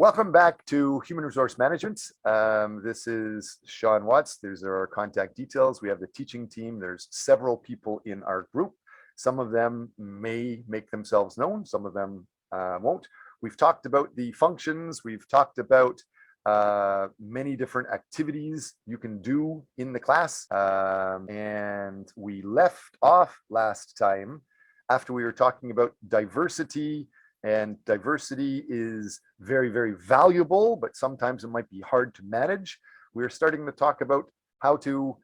Welcome back to Human Resource Management. This is Sean Watts. There's our contact details. We have the teaching team. There's several people in our group. Some of them may make themselves known. Some of them won't. We've talked about the functions. We've talked about many different activities you can do in the class. And we left off last time after we were talking about diversity. And diversity is very, very valuable, but sometimes it might be hard to manage. We're starting to talk about how to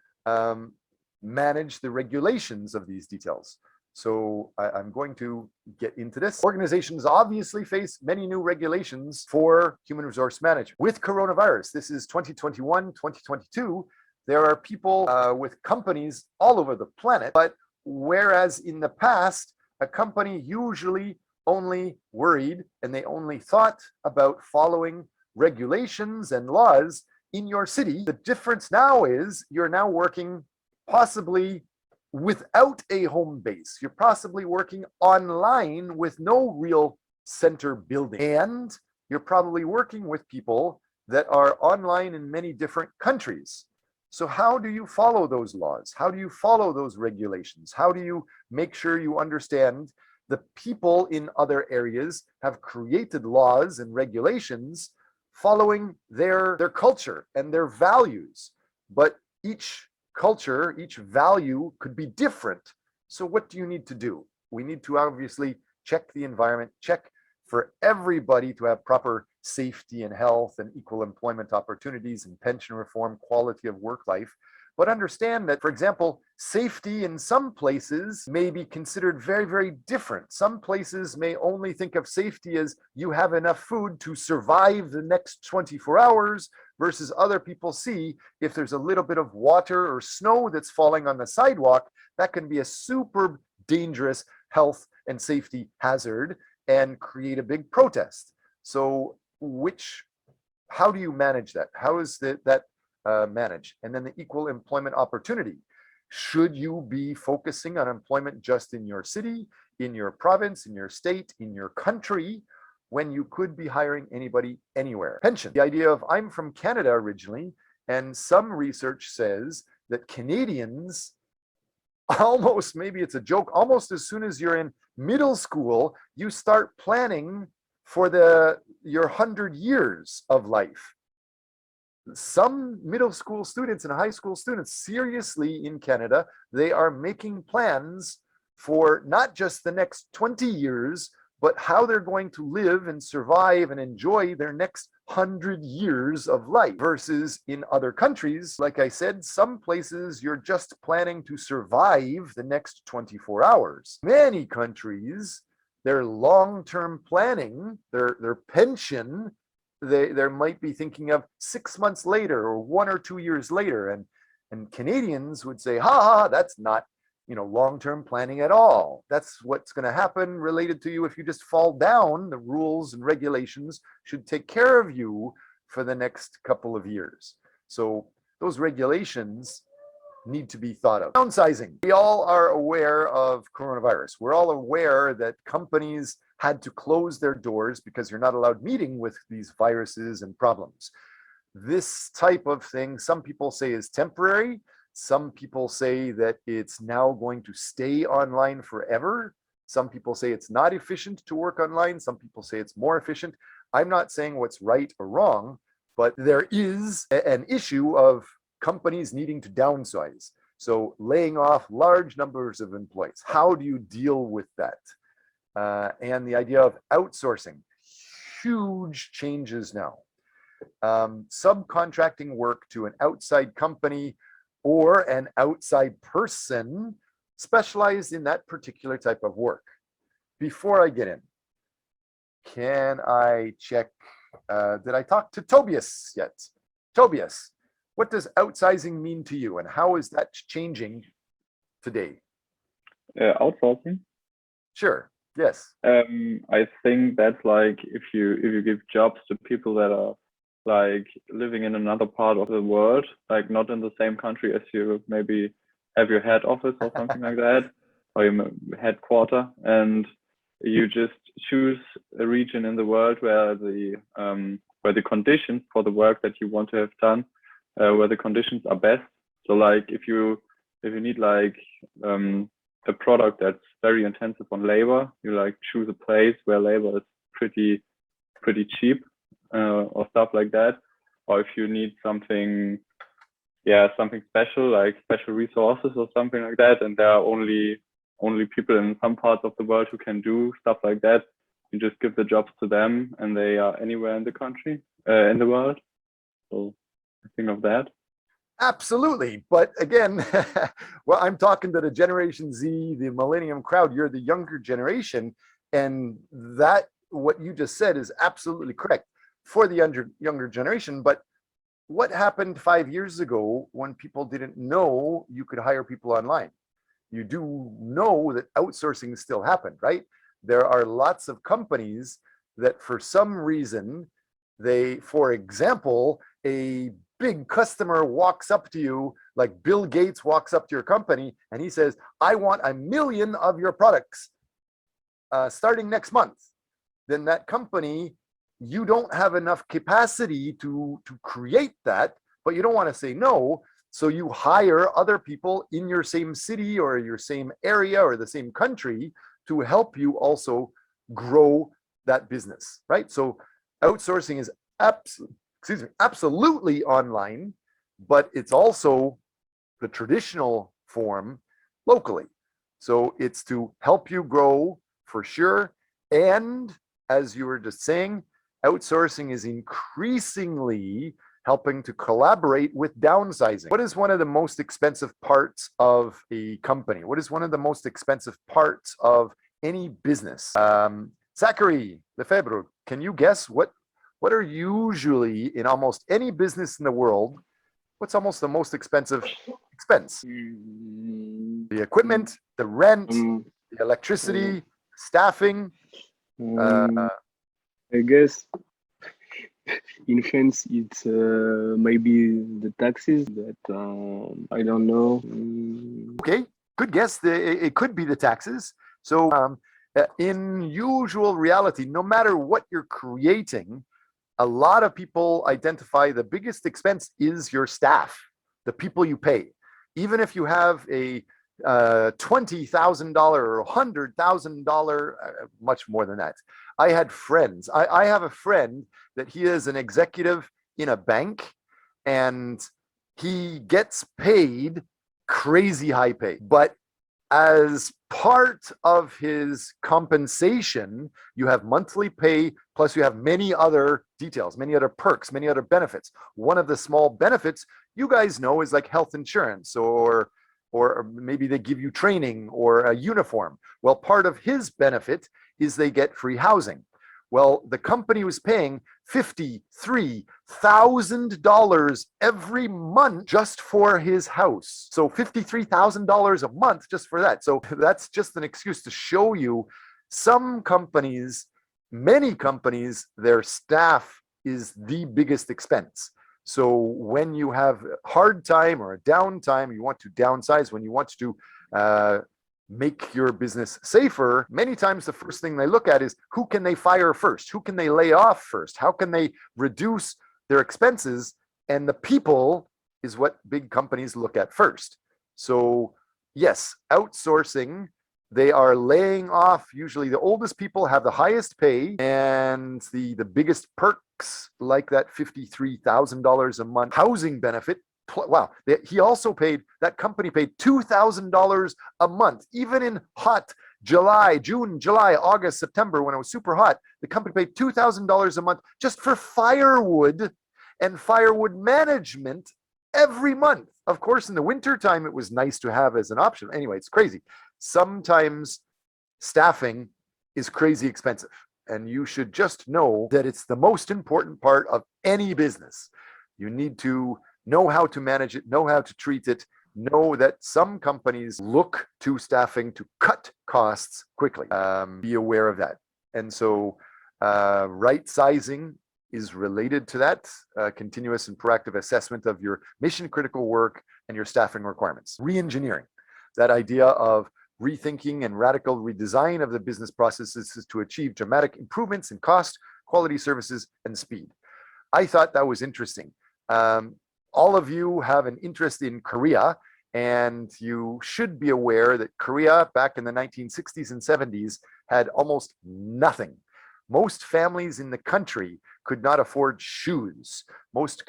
manage the regulations of these details. So I'm going to get into this. Organizations obviously face many new regulations for human resource management. With coronavirus, this is 2021, 2022, there are people with companies all over the planet, but whereas in the past, a company usually only worried and they only thought about following regulations and laws in your city. The difference now is you're now working possibly without a home base. You're possibly working online with no real center building. And you're probably working with people that are online in many different countries. So how do you follow those laws? How do you follow those regulations? How do you make sure you understand the people in other areas have created laws and regulations following their culture and their values? But each culture, each value could be different. So what do you need to do? We need to obviously check the environment, check for everybody to have proper safety and health and equal employment opportunities and pension reform, quality of work life. But understand that, for example, safety in some places may be considered very, very different. Some places may only think of safety as you have enough food to survive the next 24 hours, versus other people see if there's a little bit of water or snow that's falling on the sidewalk, that can be a super dangerous health and safety hazard and create a big protest. So how do you manage that? How is that manage? And then the equal employment opportunity. Should you be focusing on employment just in your city, in your province, in your state, in your country, when you could be hiring anybody anywhere? Pension. The idea of I'm from Canada originally, and some research says that Canadians almost, maybe it's a joke, almost as soon as you're in middle school, you start planning for your 100 years of life. Some middle school students and high school students, seriously in Canada, they are making plans for not just the next 20 years, but how they're going to live and survive and enjoy their next 100 years of life. Versus in other countries, like I said, some places you're just planning to survive the next 24 hours. Many countries, their long-term planning, their pension, they might be thinking of 6 months later or 1 or 2 years later. And Canadians would say, that's not, long-term planning at all. That's what's going to happen related to you if you just fall down. The rules and regulations should take care of you for the next couple of years. So those regulations need to be thought of. Downsizing. We all are aware of coronavirus. We're all aware that companies had to close their doors because you're not allowed meeting with these viruses and problems. This type of thing, some people say is temporary. Some people say that it's now going to stay online forever. Some people say it's not efficient to work online. Some people say it's more efficient. I'm not saying what's right or wrong, but there is an issue of companies needing to downsize. So laying off large numbers of employees. How do you deal with that? And the idea of outsourcing. Huge changes now. Subcontracting work to an outside company or an outside person specialized in that particular type of work. Before I get in, can I check, did I talk to Tobias yet? Tobias, what does outsizing mean to you and how is that changing today? Outsourcing? Sure, yes. I think that's like if you give jobs to people that are like living in another part of the world, like not in the same country as you maybe have your head office or something like that, or your headquarter, and you just choose a region in the world where the conditions for the work that you want to have done, where the conditions are best. So like if you need like a product that's very intensive on labor, you like choose a place where labor is pretty cheap, or stuff like that. Or if you need something special, like special resources or something like that, and there are only people in some parts of the world who can do stuff like that, you just give the jobs to them, and they are anywhere in the country, in the world. So I think of that. Absolutely. But again, well, I'm talking to the Generation Z, the Millennium crowd. You're the younger generation. And that, what you just said, is absolutely correct for the younger generation. But what happened 5 years ago when people didn't know you could hire people online? You do know that outsourcing still happened, right? There are lots of companies that for some reason, for example, a big customer walks up to you, like Bill Gates walks up to your company and he says, I want 1 million of your products starting next month. Then that company, you don't have enough capacity to create that, but you don't want to say no. So you hire other people in your same city or your same area or the same country to help you also grow that business, right? So outsourcing is absolutely online, but it's also the traditional form locally. So it's to help you grow for sure. And as you were just saying, outsourcing is increasingly helping to collaborate with downsizing. What is one of the most expensive parts of a company? What is one of the most expensive parts of any business? Zachary Lefebvre, can you guess what are usually in almost any business in the world, what's almost the most expensive expense? The equipment, the rent, the electricity, staffing. I guess in France, it's maybe the taxes that I don't know. Okay, good guess. It could be the taxes. So in usual reality, no matter what you're creating, a lot of people identify the biggest expense is your staff, the people you pay. Even if you have a $20,000 or $100,000, much more than that. I had friends. I have a friend that he is an executive in a bank, and he gets paid crazy high pay. But as part of his compensation, you have monthly pay, plus you have many other details, many other perks, many other benefits. One of the small benefits you guys know is like health insurance, or maybe they give you training or a uniform. Well, part of his benefit is they get free housing. Well, the company was paying $53,000 every month just for his house. So $53,000 a month just for that. So that's just an excuse to show you some companies, many companies, their staff is the biggest expense. So when you have a hard time or a downtime, you want to downsize, when you want to make your business safer, many times the first thing they look at is who can they fire first? Who can they lay off first? How can they reduce their expenses? And the people is what big companies look at first. So yes, outsourcing, they are laying off. Usually the oldest people have the highest pay and the biggest perks, like that $53,000 a month housing benefit. Wow, he also paid, that company paid $2,000 a month, even in hot June, July, August, September, when it was super hot. The company paid $2,000 a month just for firewood and firewood management every month. Of course, in the winter time, it was nice to have as an option. Anyway, it's crazy. Sometimes staffing is crazy expensive, and you should just know that it's the most important part of any business. You need to know how to manage it, know how to treat it, know that some companies look to staffing to cut costs quickly. Be aware of that. And so right sizing is related to that, continuous and proactive assessment of your mission critical work and your staffing requirements. Re-engineering, that idea of rethinking and radical redesign of the business processes to achieve dramatic improvements in cost, quality services, and speed. I thought that was interesting. All of you have an interest in Korea, and you should be aware that Korea back in the 1960s and 70s had almost nothing. Most families in the country could not afford shoes. Most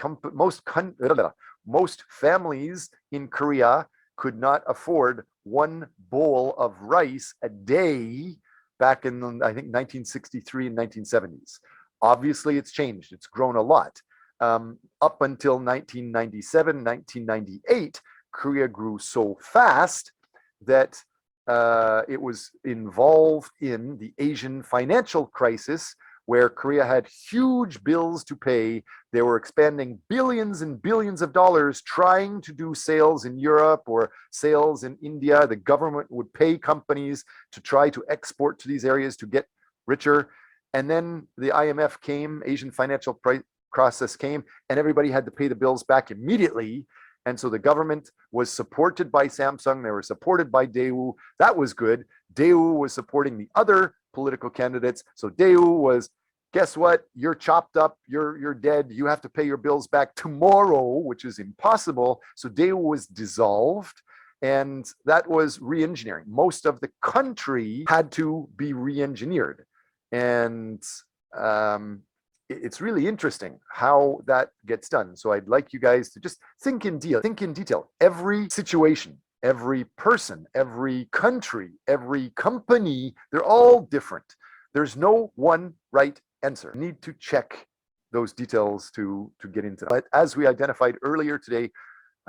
families in Korea could not afford one bowl of rice a day back in, I think, 1963 and 1970s. Obviously, it's changed. It's grown a lot. Up until 1997, 1998, Korea grew so fast that it was involved in the Asian financial crisis, where Korea had huge bills to pay. They were expanding billions and billions of dollars trying to do sales in Europe or sales in India. The government would pay companies to try to export to these areas to get richer. And then the IMF came, Asian financial crisis came, and everybody had to pay the bills back immediately. And so the government was supported by Samsung. They were supported by Daewoo. That was good. Daewoo was supporting the other political candidates. So Daewoo was, guess what? You're chopped up. You're dead. You have to pay your bills back tomorrow, which is impossible. So Daewoo was dissolved. And that was re-engineering. Most of the country had to be re-engineered. And it's really interesting how that gets done. So I'd like you guys to just think in detail. Every situation, every person, every country, every company, they're all different. There's no one right answer. You need to check those details to get into. But as we identified earlier today,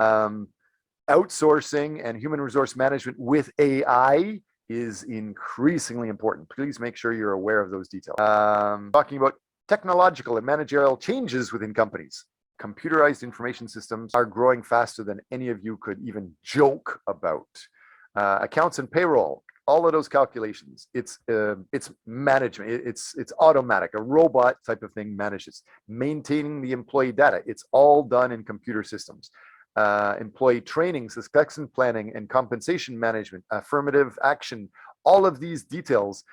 outsourcing and human resource management with AI is increasingly important. Please make sure you're aware of those details. Talking about technological and managerial changes within companies. Computerized information systems are growing faster than any of you could even joke about. Accounts and payroll, all of those calculations, it's management, it's automatic. A robot type of thing manages. Maintaining the employee data, it's all done in computer systems. Employee training, succession planning, and compensation management, affirmative action, all of these details.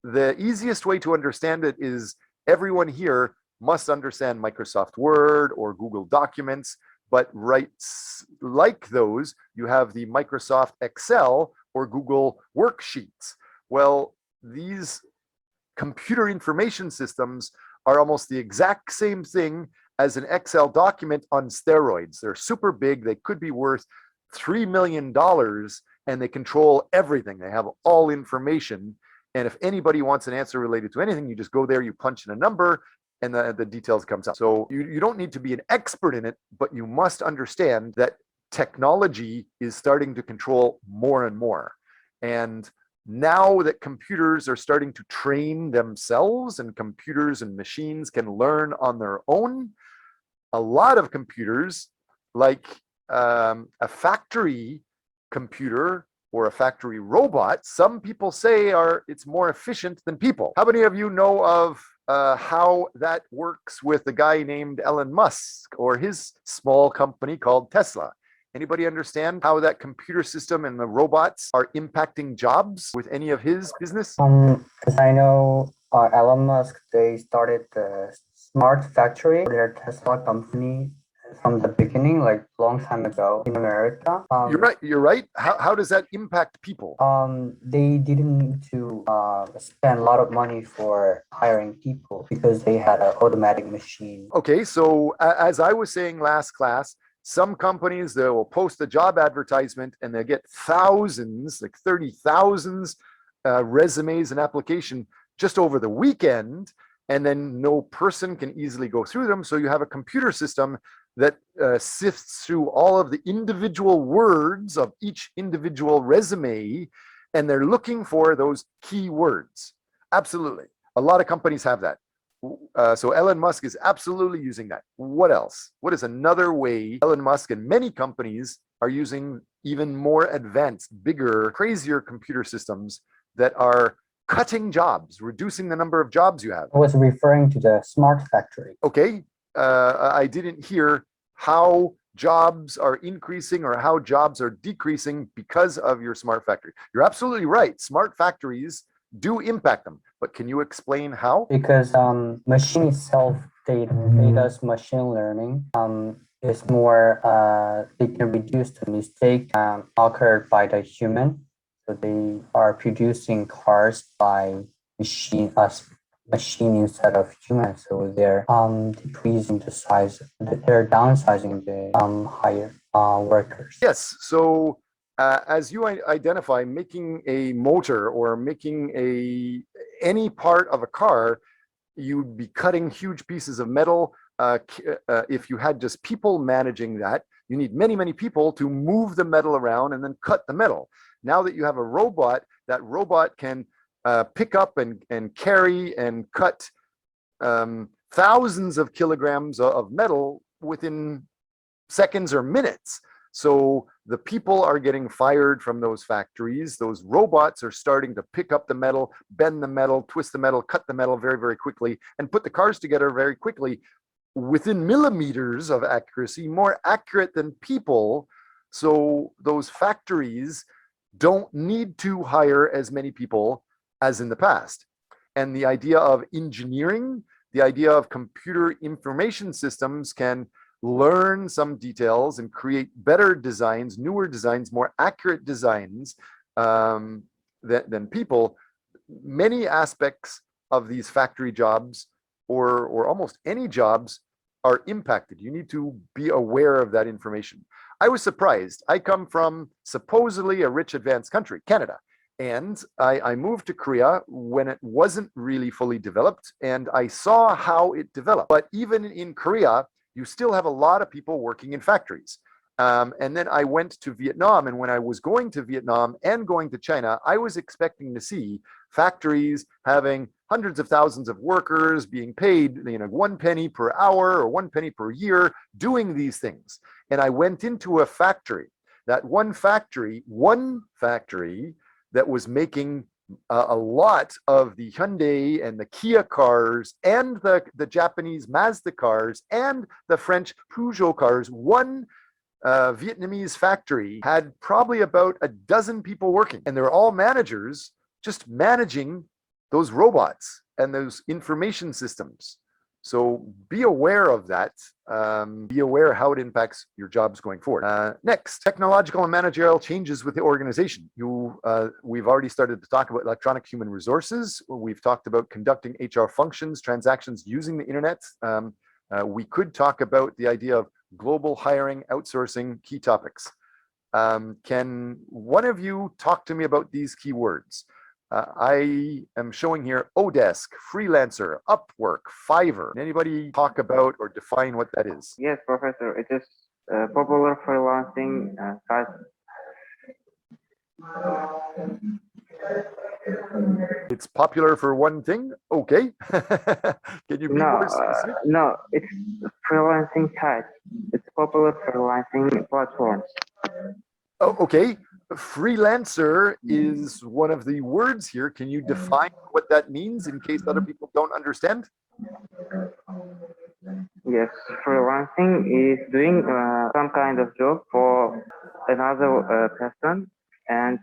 The easiest way to understand it is everyone here must understand Microsoft Word or Google Documents, but like those, you have the Microsoft Excel or Google Worksheets. Well, these computer information systems are almost the exact same thing as an Excel document on steroids. They're super big. They could be worth $3 million, and they control everything. They have all information. And if anybody wants an answer related to anything, you just go there, you punch in a number, and the details comes up. So you don't need to be an expert in it, but you must understand that technology is starting to control more and more. And now that computers are starting to train themselves and computers and machines can learn on their own, a lot of computers, like a factory computer or a factory robot, some people say it's more efficient than people. How many of you know of how that works with a guy named Elon Musk or his small company called Tesla? Anybody understand how that computer system and the robots are impacting jobs with any of his business? Because I know Elon Musk, they started the smart factory for their Tesla company from the beginning, like long time ago in America. You're right. How does that impact people? They didn't need to spend a lot of money for hiring people because they had an automatic machine. Okay, so as I was saying last class, some companies, they will post a job advertisement and they'll get thousands, like 30,000 resumes and application just over the weekend, and then no person can easily go through them. So you have a computer system that sifts through all of the individual words of each individual resume, and they're looking for those key words. Absolutely. A lot of companies have that. So Elon Musk is absolutely using that. What else? What is another way Elon Musk and many companies are using even more advanced, bigger, crazier computer systems that are cutting jobs, reducing the number of jobs you have? I was referring to the smart factory. Okay. I didn't hear how jobs are increasing or how jobs are decreasing because of your smart factory. You're absolutely right. Smart factories do impact them, but can you explain how? Because machine itself, data's machine learning is more, they can reduce the mistake occurred by the human. So they are producing cars by machine instead of human. So they're decreasing the size, they're downsizing the higher workers. Yes. So as you identify, making a motor or making any part of a car, you'd be cutting huge pieces of metal. If you had just people managing that, you need many, many people to move the metal around and then cut the metal. Now that you have a robot, that robot can pick up and carry and cut thousands of kilograms of metal within seconds or minutes. So the people are getting fired from those factories. Those robots are starting to pick up the metal, bend the metal, twist the metal, cut the metal very, very quickly, and put the cars together very quickly within millimeters of accuracy, more accurate than people. So those factories don't need to hire as many people as in the past. And the idea of engineering, the idea of computer information systems can learn some details and create better designs, newer designs, more accurate designs than people. Many aspects of these factory jobs or almost any jobs are impacted. You need to be aware of that information. I was surprised. I come from supposedly a rich advanced country, Canada. And I moved to Korea when it wasn't really fully developed, and I saw how it developed. But even in Korea, you still have a lot of people working in factories. And then I went to Vietnam, and when I was going to Vietnam and going to China, I was expecting to see factories having hundreds of thousands of workers being paid, 1 penny per hour or 1 penny per year doing these things. And I went into a factory, one factory that was making a lot of the Hyundai and the Kia cars and the Japanese Mazda cars and the French Peugeot cars. One Vietnamese factory had probably about a dozen people working, and they're all managers just managing those robots and those information systems. So be aware of that. Be aware how it impacts your jobs going forward. Next, technological and managerial changes with the organization. We've already started to talk about electronic human resources. We've talked about conducting HR functions, transactions using the internet. We could talk about the idea of global hiring, outsourcing, key topics. Can one of you talk to me about these keywords? I am showing here Odesk, Freelancer, Upwork, Fiverr. Anybody talk about or define what that is? Yes, Professor. It is popular freelancing site. It's popular for one thing? Okay. Can you be more specific? No, it's freelancing site. It's popular freelancing platforms. Oh, okay. Freelancer is one of the words here. Can you define what that means in case other people don't understand? Yes, freelancing is doing some kind of job for another person and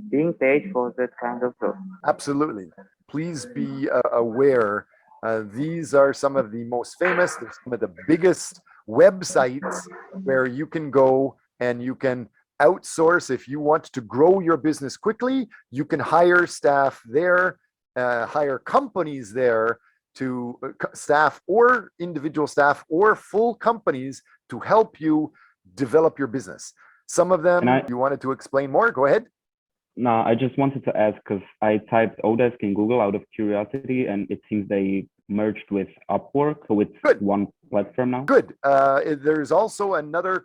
being paid for that kind of job. Absolutely. Please be aware. These are some of the most famous, some of the biggest websites where you can go and you can outsource. If you want to grow your business quickly, you can hire staff there, hire companies there to staff or individual staff or full companies to help you develop your business. Some of them, you wanted to explain more? Go ahead. No, I just wanted to ask because I typed Odesk in Google out of curiosity, and it seems they merged with Upwork, so it's one platform now. Good. There's also another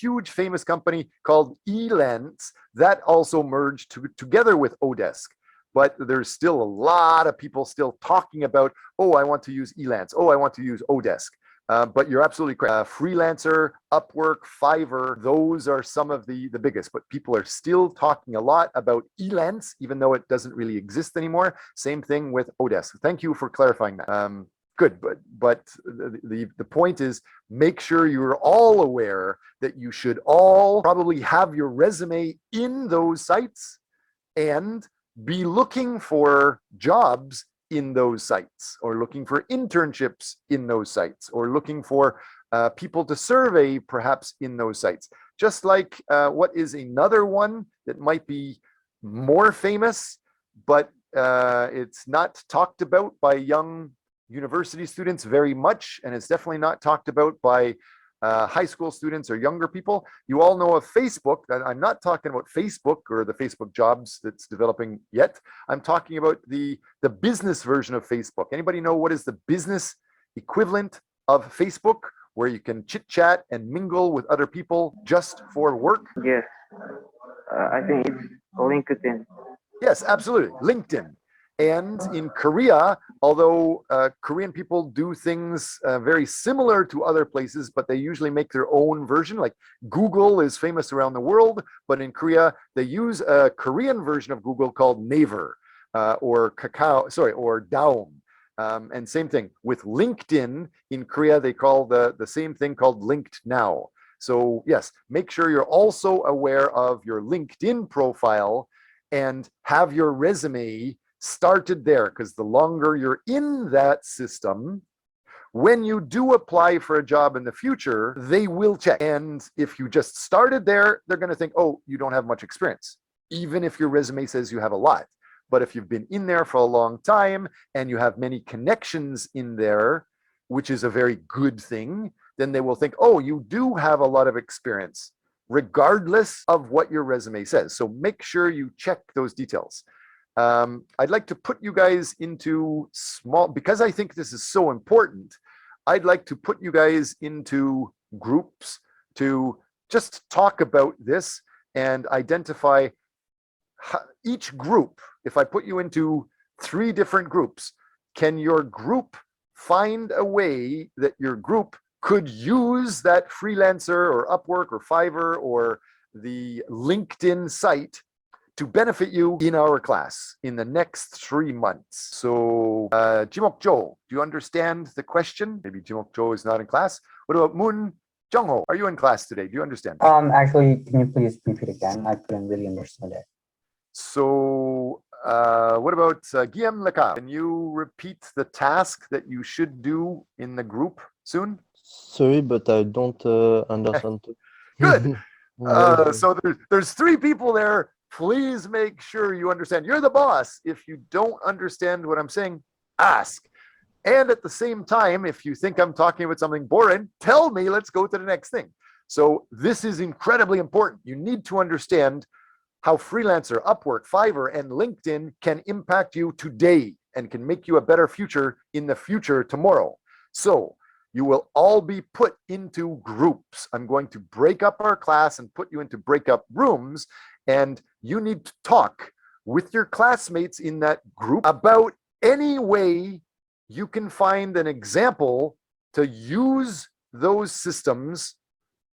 huge famous company called Elance that also merged together with Odesk. But there's still a lot of people still talking about, oh, I want to use Elance. Oh, I want to use Odesk. But you're absolutely correct. Freelancer, Upwork, Fiverr, those are some of the biggest. But people are still talking a lot about Elance, even though it doesn't really exist anymore. Same thing with Odesk. Thank you for clarifying that. Good, but the point is, make sure you're all aware that you should all probably have your resume in those sites and be looking for jobs in those sites, or looking for internships in those sites, or looking for people to survey perhaps in those sites. Just like what is another one that might be more famous, but it's not talked about by young university students very much, and it's definitely not talked about by high school students or younger people. You all know of Facebook. I'm not talking about Facebook or the Facebook jobs that's developing yet. I'm talking about the business version of Facebook. Anybody know what is the business equivalent of Facebook, where you can chit chat and mingle with other people just for work? Yes, I think it's LinkedIn. Yes, absolutely. LinkedIn. And in Korea, although Korean people do things very similar to other places, but they usually make their own version. Like Google is famous around the world, but in Korea, they use a Korean version of Google called Naver or Daum. And same thing with LinkedIn in Korea, they call the same thing called Linked Now. So yes, make sure you're also aware of your LinkedIn profile and have your resume started there, because the longer you're in that system, when you do apply for a job in the future, they will check. And if you just started there, they're going to think, oh, you don't have much experience, even if your resume says you have a lot. But if you've been in there for a long time and you have many connections in there, which is a very good thing, then they will think, oh, you do have a lot of experience, regardless of what your resume says. So make sure you check those details. I'd like to put you guys into because I think this is so important, I'd like to put you guys into groups to just talk about this and identify each group. If I put you into 3 different groups, can your group find a way that your group could use that Freelancer or Upwork or Fiverr or the LinkedIn site to benefit you in our class in the next 3 months? So Jimok Jo, do you understand the question? Maybe Jimok Jo is not in class. What about Moon Jungho? Are you in class today? Do you understand? Actually, can you please repeat again? I couldn't really understand it. So what about Guillaume Leca? Can you repeat the task that you should do in the group soon? Sorry, but I don't understand. Good. Yeah. So there's 3 people there. Please make sure you understand. You're the boss. If you don't understand what I'm saying, ask. And at the same time, if you think I'm talking about something boring, tell me, let's go to the next thing. So this is incredibly important. You need to understand how Freelancer, Upwork, Fiverr, and LinkedIn can impact you today and can make you a better future in the future tomorrow. So you will all be put into groups. I'm going to break up our class and put you into breakup rooms, and you need to talk with your classmates in that group about any way you can find an example to use those systems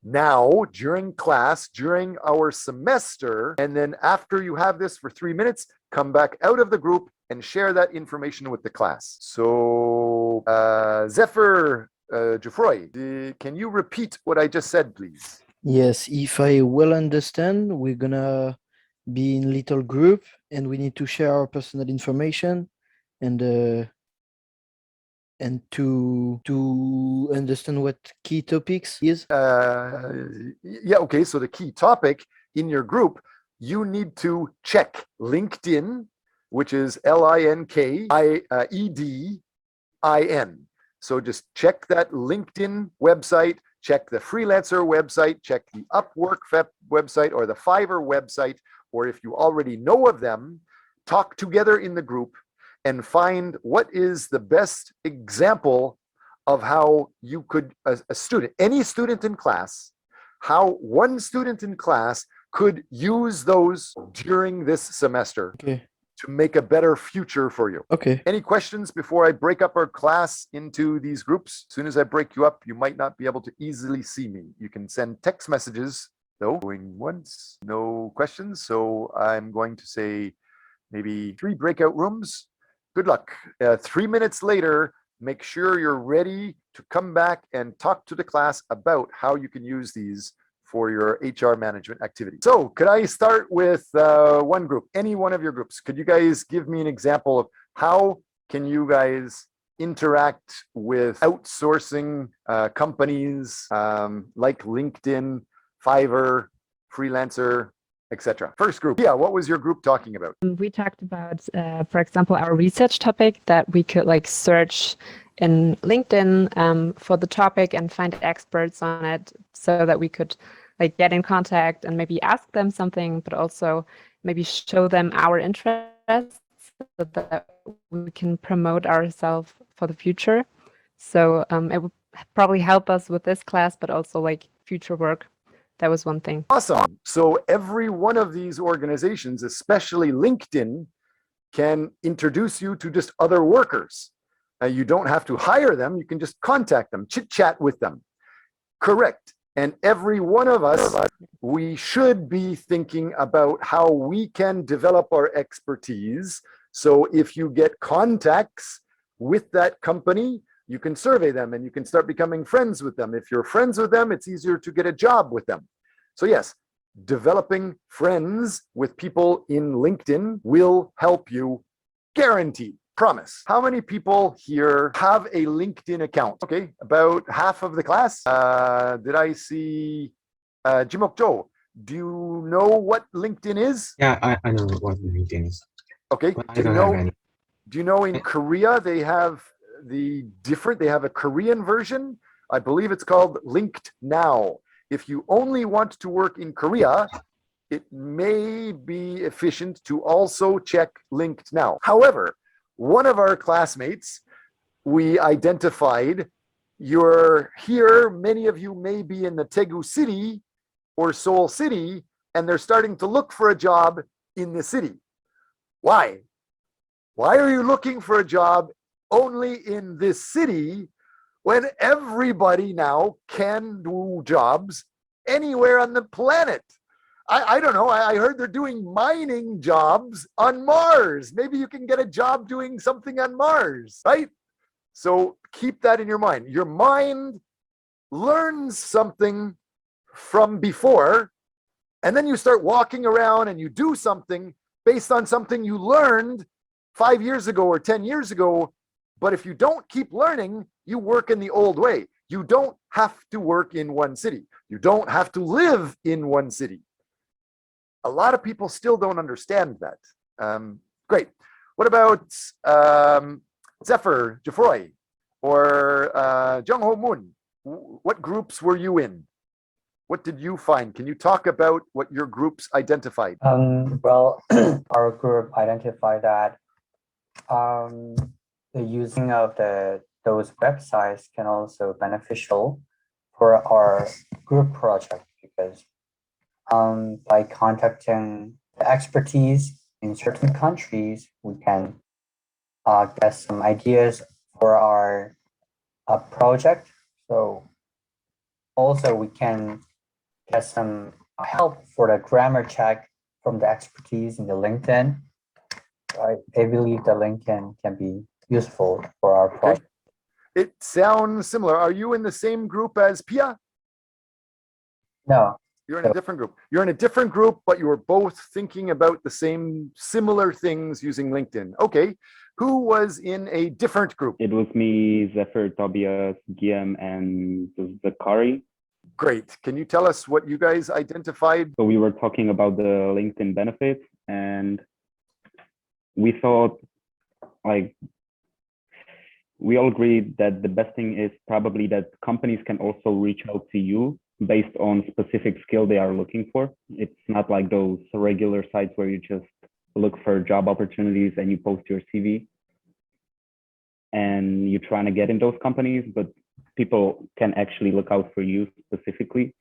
now during class, during our semester. And then after you have this for 3 minutes, come back out of the group and share that information with the class. So Zephyr Geoffroy, can you repeat what I just said, please? Yes, if I well understand, we're gonna be in little group and we need to share our personal information and to understand what key topics is. Yeah, okay. So the key topic in your group, you need to check LinkedIn, which is LinkedIn. So just check that LinkedIn website, check the Freelancer website, check the Upwork website or the Fiverr website, or if you already know of them, talk together in the group and find what is the best example of how you could, a student, any student in class, how one student in class could use those during this semester. Okay. To make a better future for you. Okay. Any questions before I break up our class into these groups? As soon as I break you up, you might not be able to easily see me. You can send text messages. No, going once, no questions. So I'm going to say maybe 3 breakout rooms. Good luck. 3 minutes later, make sure you're ready to come back and talk to the class about how you can use these for your HR management activity. So could I start with one group, any one of your groups? Could you guys give me an example of how can you guys interact with outsourcing companies like LinkedIn, Fiverr, Freelancer, etc. First group, yeah, what was your group talking about? We talked about, for example, our research topic that we could like search in LinkedIn for the topic and find experts on it so that we could like get in contact and maybe ask them something, but also maybe show them our interests so that we can promote ourselves for the future. So it would probably help us with this class, but also like future work. That was one thing. Awesome. So every one of these organizations, especially LinkedIn, can introduce you to just other workers. You don't have to hire them. You can just contact them, chit chat with them. Correct. And every one of us, we should be thinking about how we can develop our expertise. So if you get contacts with that company, you can survey them and you can start becoming friends with them. If you're friends with them, it's easier to get a job with them. So yes, developing friends with people in LinkedIn will help you, guaranteed, promise. How many people here have a LinkedIn account? Okay, about half of the class. Did I see Jimok Joe? Do you know what LinkedIn is? Yeah, I know what LinkedIn is. Okay, But I don't have any. do you know in Korea they have they have a Korean version? I believe it's called Linked Now. If you only want to work in Korea, it may be efficient to also check Linked Now. However, one of our classmates, we identified, you're here, many of you may be in the Daegu city or Seoul city, and they're starting to look for a job in the city. Why? Why are you looking for a job only in this city when everybody now can do jobs anywhere on the planet? I don't know. I heard they're doing mining jobs on Mars. Maybe you can get a job doing something on Mars, right? So keep that in your mind. Your mind learns something from before, and then you start walking around and you do something based on something you learned 5 years ago or 10 years ago. But if you don't keep learning, you work in the old way. You don't have to work in one city. You don't have to live in one city. A lot of people still don't understand that. Great. What about Zephyr, Geoffroy, or Jung Ho Moon? What groups were you in? What did you find? Can you talk about what your groups identified? Well, our group identified that the using of those websites can also beneficial for our group project because by contacting the expertise in certain countries, we can get some ideas for our project. So also we can get some help for the grammar check from the expertise in the LinkedIn. I believe the LinkedIn can be useful for our project. It sounds similar. Are you in the same group as Pia? No. You're in a different group. You're in a different group, but you were both thinking about the same similar things using LinkedIn. Okay. Who was in a different group? It was me, Zephyr, Tobias, Guillaume, and Zakari. Great. Can you tell us what you guys identified? So we were talking about the LinkedIn benefits, and we thought, like, we all agreed that the best thing is probably that companies can also reach out to you based on specific skill they are looking for. It's not like those regular sites where you just look for job opportunities and you post your CV and you're trying to get in those companies, but people can actually look out for you specifically,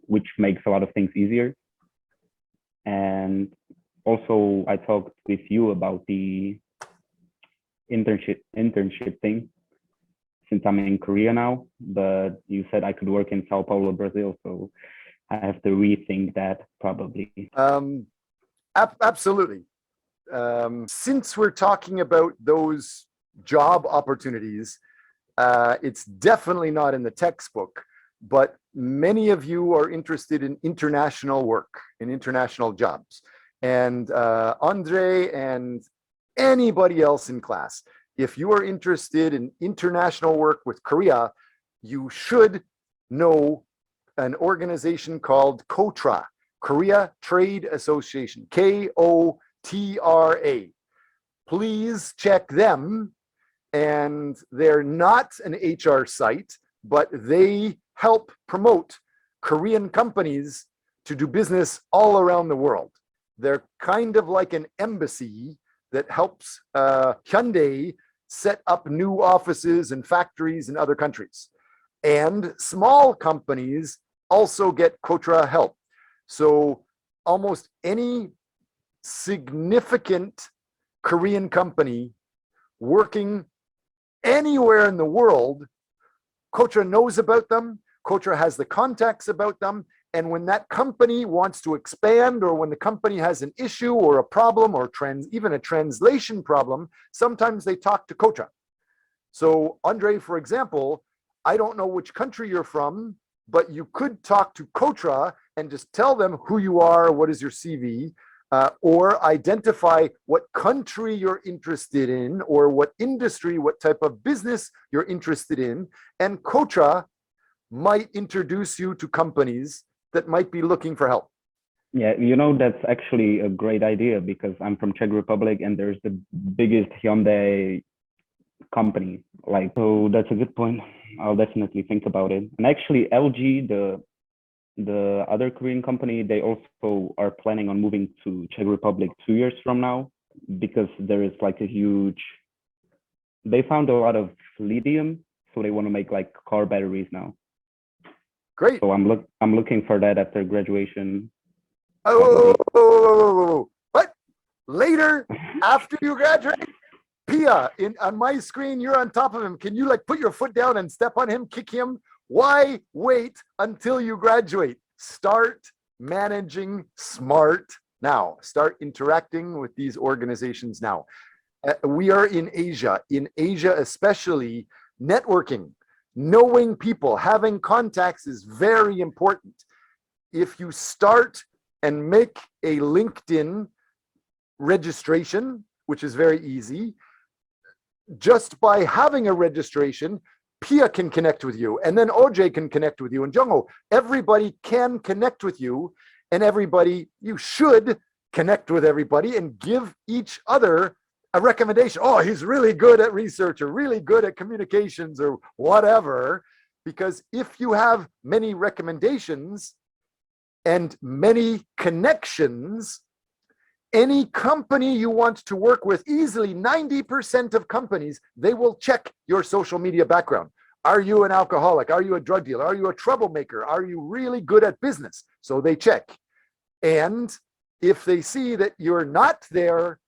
which makes a lot of things easier. And also I talked with you about the internship thing, since I'm in Korea now, but you said I could work in Sao Paulo, Brazil, so I have to rethink that probably. Absolutely. Since we're talking about those job opportunities. It's definitely not in the textbook, but many of you are interested in international work, in international jobs. And Andre and anybody else in class, if you are interested in international work with Korea, you should know an organization called KOTRA, Korea Trade Association, KOTRA. Please check them. And they're not an HR site, but they help promote Korean companies to do business all around the world. They're kind of like an embassy that helps Hyundai set up new offices and factories in other countries. And small companies also get KOTRA help. So almost any significant Korean company working anywhere in the world, KOTRA knows about them, KOTRA has the contacts about them, and when that company wants to expand, or when the company has an issue or a problem, or even a translation problem, sometimes they talk to KOTRA. So Andre, for example, I don't know which country you're from, but you could talk to KOTRA and just tell them who you are, what is your CV, or identify what country you're interested in, or what industry, what type of business you're interested in. And KOTRA might introduce you to companies that might be looking for help. Yeah, you know, that's actually a great idea, because I'm from Czech Republic and there's the biggest Hyundai company. Like, so that's a good point. I'll definitely think about it. And actually LG, the other Korean company, they also are planning on moving to Czech Republic 2 years from now, because there is like a huge, they found a lot of lithium, so they want to make like car batteries now. Great. So I'm looking for that after graduation. Oh, but later, after you graduate, Pia, on my screen, you're on top of him. Can you like put your foot down and step on him, kick him? Why wait until you graduate? Start managing smart now. Start interacting with these organizations now. We are in Asia. In Asia especially, networking, knowing people, having contacts is very important. If you start and make a LinkedIn registration, which is very easy, just by having a registration, Pia can connect with you, and then OJ can connect with you, and Jungho. Everybody can connect with you, and you should connect with everybody and give each other a recommendation. Oh, he's really good at research, or really good at communications, or whatever. Because if you have many recommendations and many connections, any company you want to work with, easily 90% of companies, they will check your social media background. Are you an alcoholic? Are you a drug dealer? Are you a troublemaker? Are you really good at business? So they check. And if they see that you're not there,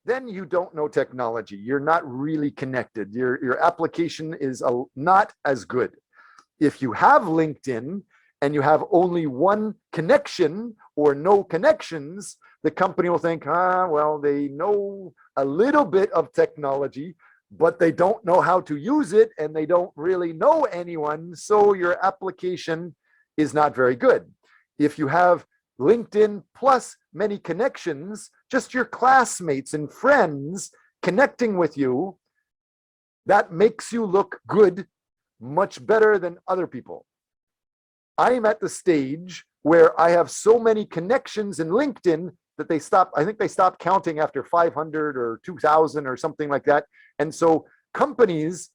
then you don't know technology. You're not really connected. Your application is not as good. If you have LinkedIn and you have only one connection or no connections, the company will think, well, they know a little bit of technology, but they don't know how to use it, and they don't really know anyone, so your application is not very good. If you have LinkedIn plus many connections, just your classmates and friends connecting with you, that makes you look good, much better than other people. I'm at the stage where I have so many connections in LinkedIn that I think they stopped counting after 500 or 2,000 or something like that. And so companies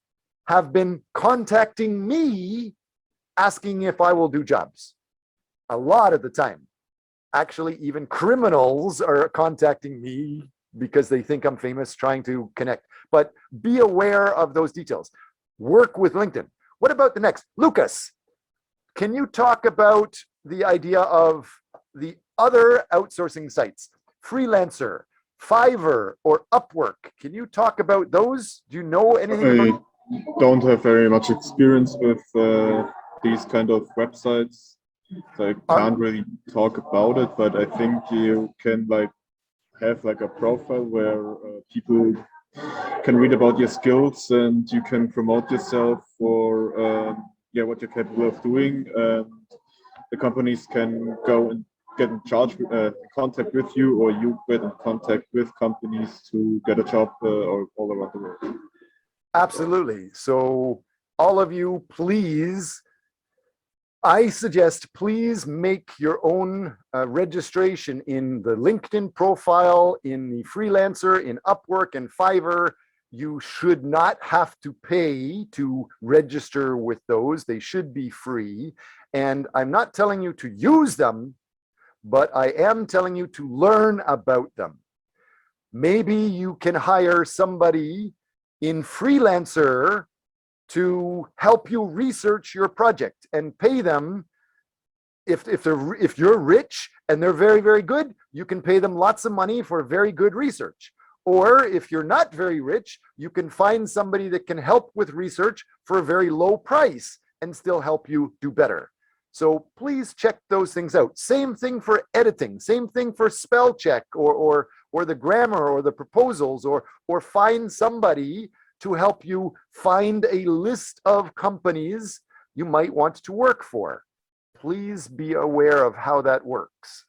have been contacting me asking if I will do jobs a lot of the time. Actually, even criminals are contacting me because they think I'm famous, trying to connect. But be aware of those details. Work with LinkedIn. What about the next? Lucas, can you talk about the idea of the other outsourcing sites? Freelancer, Fiverr, or Upwork. Can you talk about those? Do you know anything about? I don't have very much experience with these kind of websites, so I can't really talk about it, but I think you can like have like a profile where people can read about your skills and you can promote yourself for yeah, what you're capable of doing. The companies can go and get in contact with you, or you get in contact with companies to get a job all around the world. Absolutely. So all of you, please, I suggest please make your own registration in the LinkedIn profile, in the Freelancer, in Upwork and Fiverr. You should not have to pay to register with those. They should be free. And I'm not telling you to use them, but I am telling you to learn about them. Maybe you can hire somebody in Freelancer to help you research your project and pay them. If you're rich and they're very, very good, you can pay them lots of money for very good research. Or if you're not very rich, you can find somebody that can help with research for a very low price and still help you do better. So please check those things out. Same thing for editing, same thing for spell check or the grammar or the proposals, or find somebody to help you find a list of companies you might want to work for. Please be aware of how that works.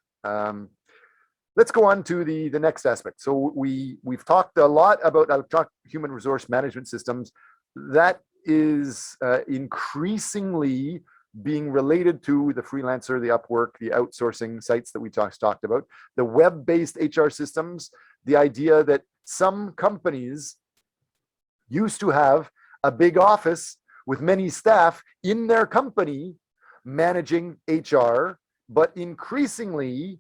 Let's go on to the next aspect. So we've talked a lot about electronic human resource management systems. That is increasingly being related to the freelancer, the Upwork, the outsourcing sites that we talked about, the web-based HR systems, the idea that some companies used to have a big office with many staff in their company managing HR, but increasingly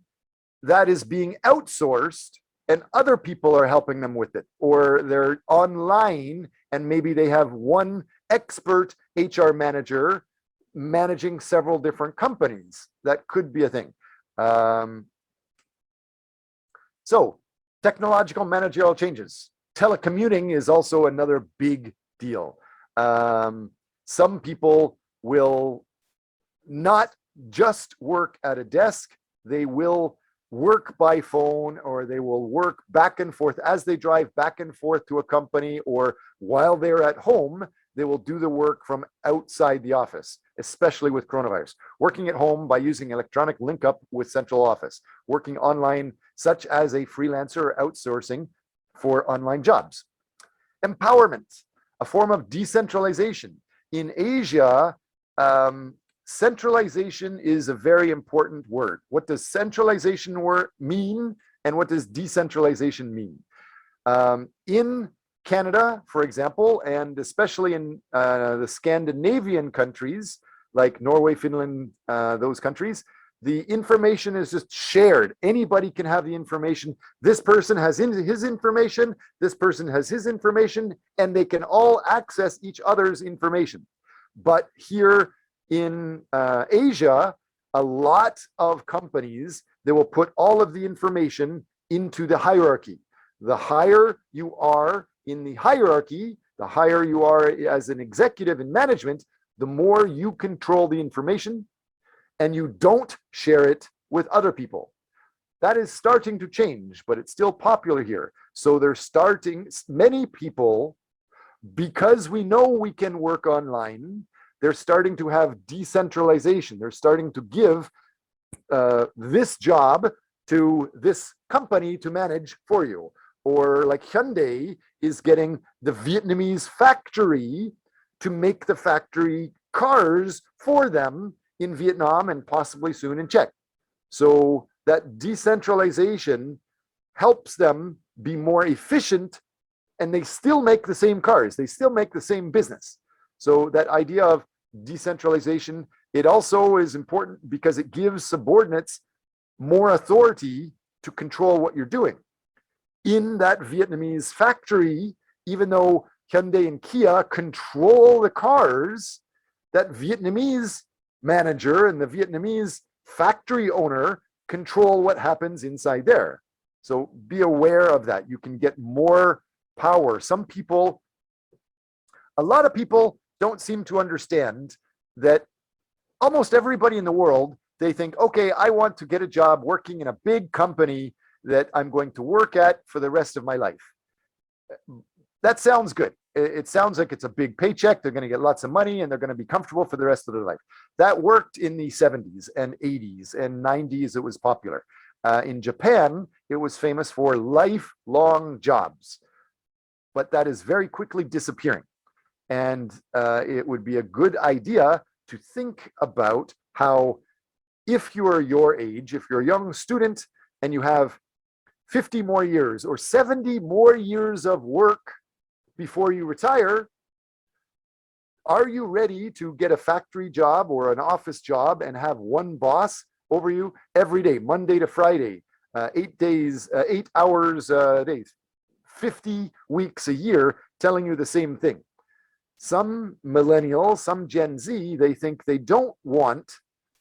that is being outsourced and other people are helping them with it, or they're online and maybe they have one expert HR manager managing several different companies. That could be a thing. So technological managerial changes. Telecommuting is also another big deal. Some people will not just work at a desk, they will work by phone, or they will work back and forth as they drive back and forth to a company, or while they're at home, they will do the work from outside the office, especially with coronavirus. Working at home by using electronic link up with central office, working online, such as a freelancer or outsourcing for online jobs. Empowerment, a form of decentralization. In Asia, centralization is a very important word. What does centralization mean, and what does decentralization mean? In Canada, for example, and especially in the Scandinavian countries, like Norway, Finland, those countries, the information is just shared. Anybody can have the information. This person has his information, this person has his information, and they can all access each other's information. But here in Asia, a lot of companies, they will put all of the information into the hierarchy. The higher you are in the hierarchy, the higher you are as an executive in management, the more you control the information, and you don't share it with other people. That is starting to change, but it's still popular here. So they're starting, many people, because we know we can work online, they're starting to have decentralization. They're starting to give this job to this company to manage for you. Or like Hyundai is getting the Vietnamese factory to make the factory cars for them in Vietnam and possibly soon in Czech. So that decentralization helps them be more efficient, and they still make the same cars. They still make the same business. So that idea of decentralization, it also is important because it gives subordinates more authority to control what you're doing. In that Vietnamese factory, even though Hyundai and Kia control the cars, that Vietnamese manager and the Vietnamese factory owner control what happens inside there. So be aware of that. You can get more power. Some people, a lot of people don't seem to understand that almost everybody in the world, they think, okay, I want to get a job working in a big company that I'm going to work at for the rest of my life. that sounds good. It sounds like it's a big paycheck. They're going to get lots of money and they're going to be comfortable for the rest of their life. That worked in the 70s and 80s and 90s. It was popular. In Japan, it was famous for lifelong jobs, but that is very quickly disappearing. And it would be a good idea to think about how, if you are your age, if you're a young student and you have 50 more years or 70 more years of work before you retire, are you ready to get a factory job or an office job and have one boss over you every day, Monday to Friday, 8 days, 8 hours a day, 50 weeks a year, telling you the same thing? Some millennials, some Gen Z, they think they don't want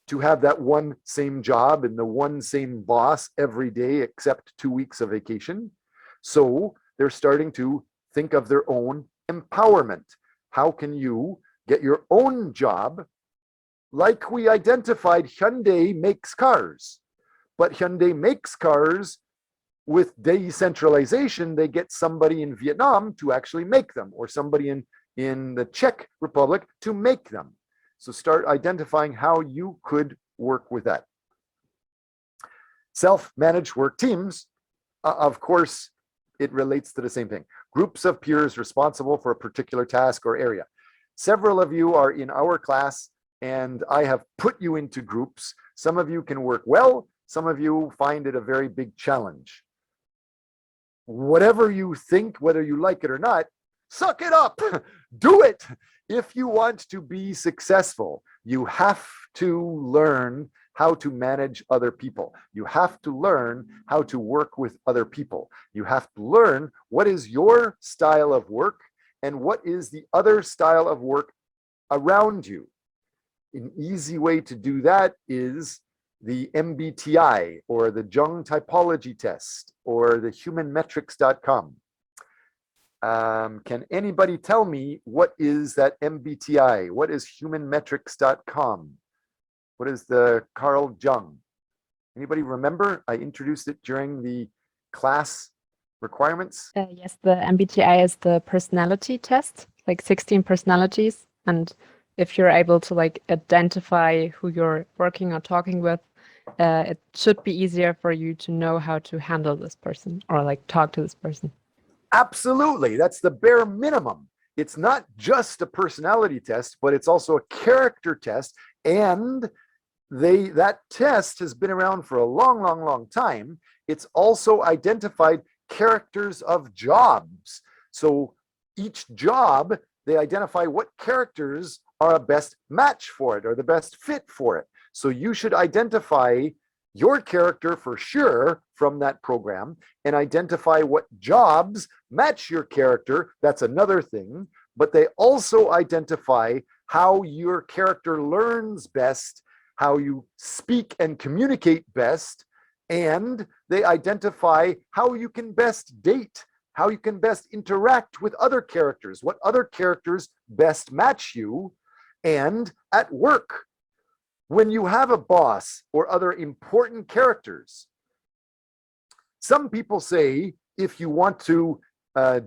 to have that one same job and the one same boss every day except 2 weeks of vacation. So they're starting to think of their own empowerment. How can you get your own job? Like we identified, Hyundai makes cars, but Hyundai makes cars with decentralization. They get somebody in Vietnam to actually make them, or somebody in the Czech Republic to make them. So start identifying how you could work with that. Self-managed work teams, of course, it relates to the same thing. Groups of peers responsible for a particular task or area. Several of you are in our class, and I have put you into groups. Some of you can work well. Some of you find it a very big challenge. Whatever you think, whether you like it or not, suck it up. Do it. If you want to be successful, you have to learn how to manage other people. You have to learn how to work with other people. You have to learn what is your style of work and what is the other style of work around you. An easy way to do that is the MBTI or the Jung Typology Test or the humanmetrics.com. Can anybody tell me what is that MBTI? What is humanmetrics.com? What is the Carl Jung? Anybody remember? I introduced it during the class requirements. Yes, the MBTI is the personality test, like 16 personalities. And if you're able to like identify who you're working or talking with, it should be easier for you to know how to handle this person or like talk to this person. Absolutely. That's the bare minimum. It's not just a personality test, but it's also a character test. And that test has been around for a long, long, long time. It's also identified characters of jobs. So each job, they identify what characters are a best match for it or the best fit for it. So you should identify your character for sure from that program and identify what jobs match your character. That's another thing. But they also identify how your character learns best, how you speak and communicate best, and they identify how you can best date, how you can best interact with other characters, what other characters best match you, and at work. When you have a boss or other important characters, some people say if you want to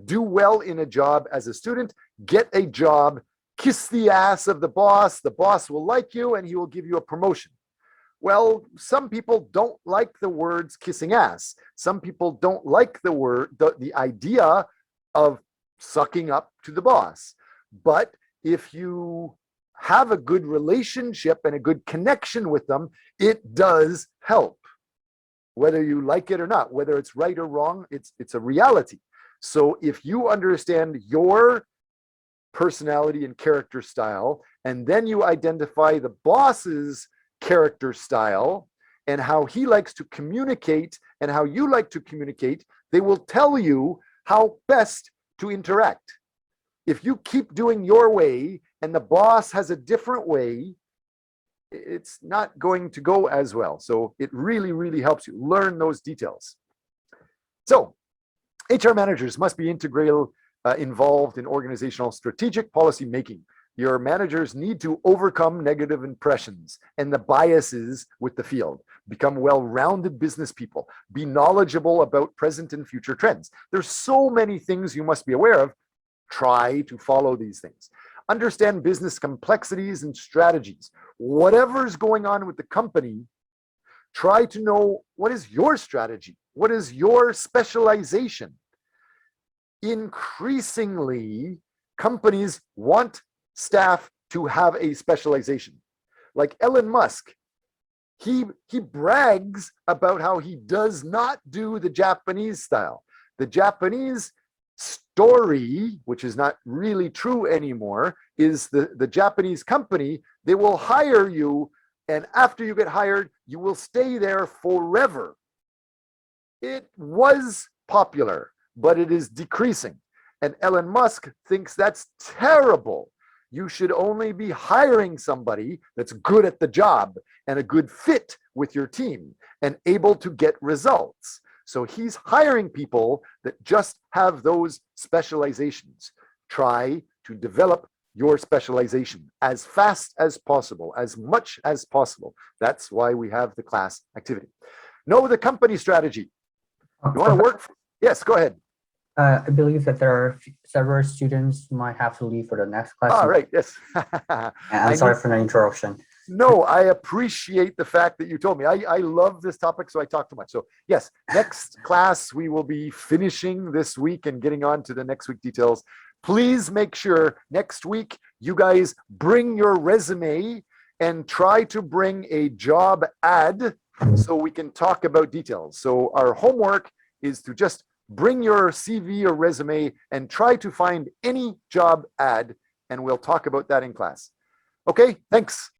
do well in a job as a student, get a job, kiss the ass of the boss will like you and he will give you a promotion. Well, some people don't like the words kissing ass. Some people don't like the idea of sucking up to the boss. But if you have a good relationship and a good connection with them, it does help. Whether you like it or not, whether it's right or wrong, it's a reality. So if you understand your personality and character style, and then you identify the boss's character style and how he likes to communicate and how you like to communicate, they will tell you how best to interact. If you keep doing your way and the boss has a different way, it's not going to go as well. So it really, really helps you learn those details. So HR managers must be involved in organizational strategic policy making. Your managers need to overcome negative impressions and the biases with the field, become well-rounded business people, be knowledgeable about present and future trends. There's so many things you must be aware of Try to follow these things. Understand business complexities and strategies. Whatever's going on with the company, try to know what is your strategy? What is your specialization? Increasingly, companies want staff to have a specialization. Like Elon Musk, he brags about how he does not do the Japanese style. The Japanese story, which is not really true anymore, is the Japanese company, they will hire you, and after you get hired, you will stay there forever. It was popular, but it is decreasing. And Elon Musk thinks that's terrible. You should only be hiring somebody that's good at the job and a good fit with your team and able to get results. So he's hiring people that just have those specializations. Try to develop your specialization as fast as possible, as much as possible. That's why we have the class activity. Know the company strategy. You want to work? Yes, go ahead. I believe that there are several students who might have to leave for the next class. All right, yes. I'm sorry for the interruption. No, I appreciate the fact that you told me. I love this topic, so I talk too much. So yes, next class, we will be finishing this week and getting on to the next week details. Please make sure next week you guys bring your resume and try to bring a job ad so we can talk about details. So our homework is to just bring your CV or resume and try to find any job ad, and we'll talk about that in class. Okay, thanks.